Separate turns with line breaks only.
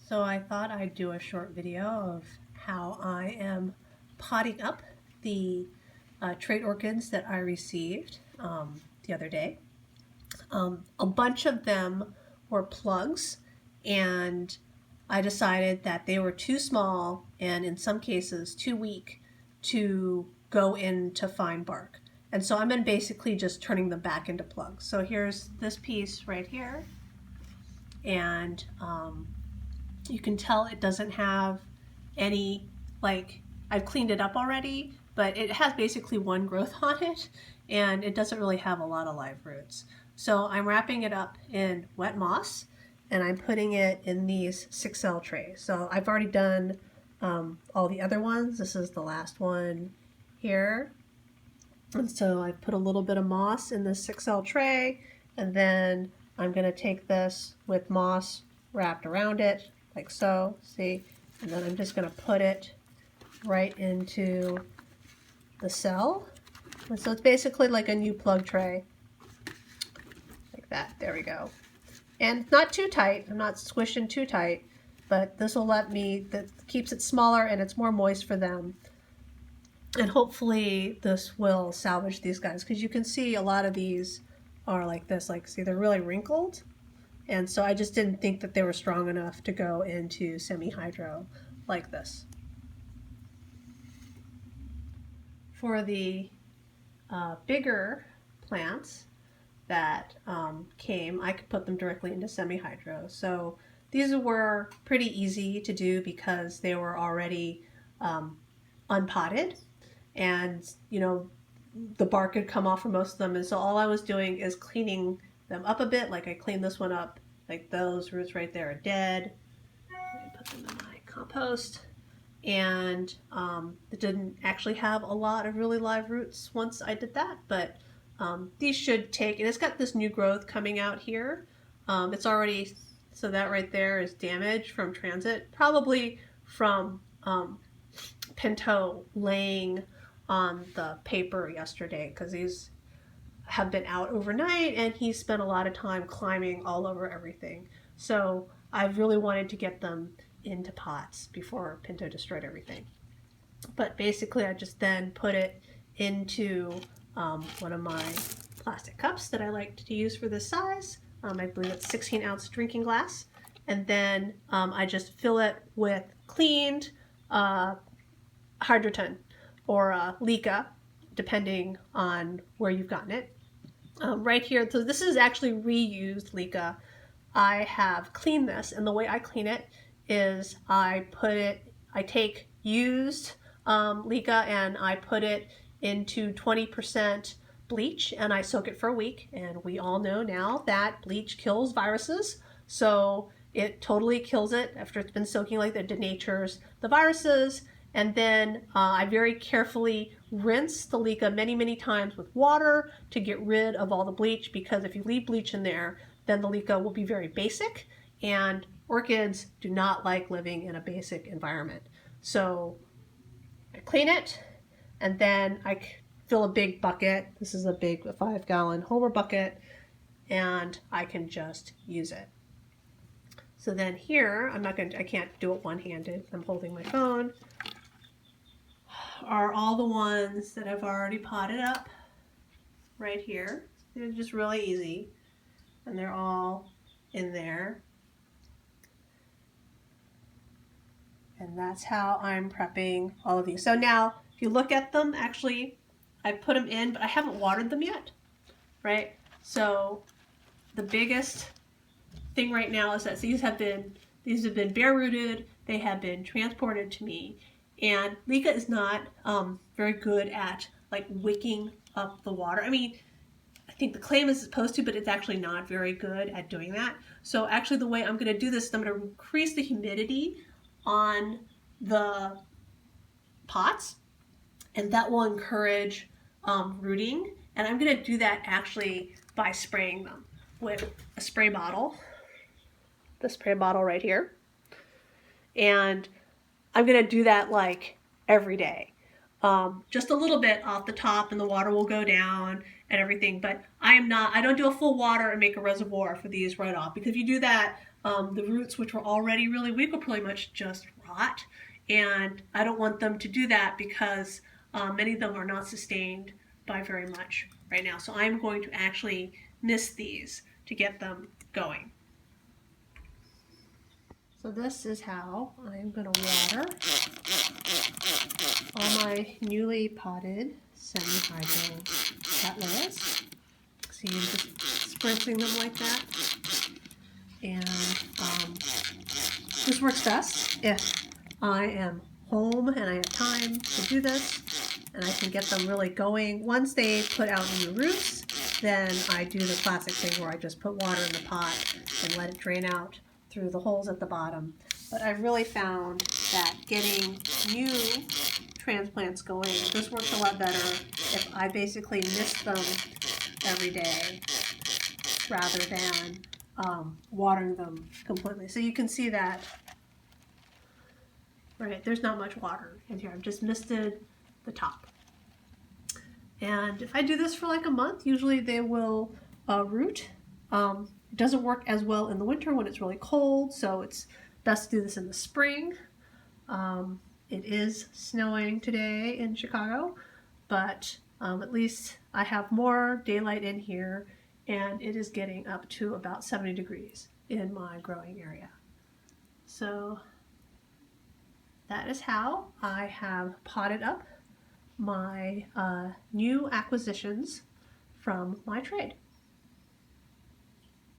So I thought I'd do a short video of how I am potting up the trade orchids that I received the other day. A bunch of them were plugs, and I decided that they were too small and in some cases too weak to go into fine bark. And so I'm basically just turning them back into plugs. So here's this piece right here, and you can tell it doesn't have any, like, I've cleaned it up already, but it has basically one growth on it, and it doesn't really have a lot of live roots. So I'm wrapping it up in wet moss, and I'm putting it in these 6L trays. So I've already done all the other ones. This is the last one here. And so I put a little bit of moss in this 6L tray, and then I'm going to take this with moss wrapped around it, like so, see? And then I'm just going to put it right into the cell. And so it's basically like a new plug tray, like that. There we go. And not too tight. I'm not squishing too tight, but this will let me, that keeps it smaller and it's more moist for them. And hopefully this will salvage these guys, because you can see a lot of these are like this, like, see, they're really wrinkled. And so I just didn't think that they were strong enough to go into semi-hydro like this. For the bigger plants that came, I could put them directly into semi-hydro. So these were pretty easy to do because they were already unpotted, and you know, the bark had come off for most of them, and so all I was doing is cleaning them up a bit. Like I cleaned this one up, like those roots right there are dead. I put them in my compost, and it didn't actually have a lot of really live roots once I did that, but these should take, and it's got this new growth coming out here. It's already, so that right there is damage from transit, probably from Pinto laying on the paper yesterday, because these have been out overnight and he spent a lot of time climbing all over everything. So I really wanted to get them into pots before Pinto destroyed everything. But basically I just then put it into one of my plastic cups that I like to use for this size. I believe it's 16-ounce drinking glass. And then I just fill it with cleaned Hydroton or Leca, depending on where you've gotten it. Right here, so this is actually reused Leca. I have cleaned this, and the way I clean it is I take used Leca and I put it into 20% bleach and I soak it for a week. And we all know now that bleach kills viruses, so it totally kills it after it's been soaking like that, denatures the viruses. And then I very carefully rinse the Leca many, many times with water to get rid of all the bleach, because if you leave bleach in there, then the Leca will be very basic, and orchids do not like living in a basic environment. So I clean it, and then I fill a big bucket. This is a big 5-gallon Homer bucket, and I can just use it. So then here, I can't do it one-handed. I'm holding my phone. Are all the ones that I've already potted up right here. They're just really easy, and they're all in there. And that's how I'm prepping all of these. So now, if you look at them, actually, I put them in, but I haven't watered them yet, right? So the biggest thing right now is that these have been bare rooted. They have been transported to me. And Leca is not very good at like wicking up the water. I mean, I think the claim is supposed to, but it's actually not very good at doing that. So actually the way I'm going to do this is I'm going to increase the humidity on the pots, and that will encourage rooting. And I'm going to do that actually by spraying them with a spray bottle, the spray bottle right here. And I'm going to do that like every day. Just a little bit off the top, and the water will go down and everything, but I don't do a full water and make a reservoir for these right off, because if you do that, The roots, which were already really weak, will pretty much just rot. And I don't want them to do that because many of them are not sustained by very much right now. So I'm going to actually mist these to get them going. So this is how I'm going to water all my newly potted semi-hydro cattleyas. See, I'm just sprinkling them like that. And this works best if I am home and I have time to do this, and I can get them really going. Once they put out new roots, then I do the classic thing where I just put water in the pot and let it drain out through the holes at the bottom. But I've really found that getting new transplants going, this works a lot better if I basically mist them every day rather than watering them completely. So you can see that, right, there's not much water in here. I've just misted the top. And if I do this for like a month, usually they will root. It doesn't work as well in the winter when it's really cold, so it's best to do this in the spring. It is snowing today in Chicago, but at least I have more daylight in here, and it is getting up to about 70 degrees in my growing area. So that is how I have potted up my new acquisitions from my trade.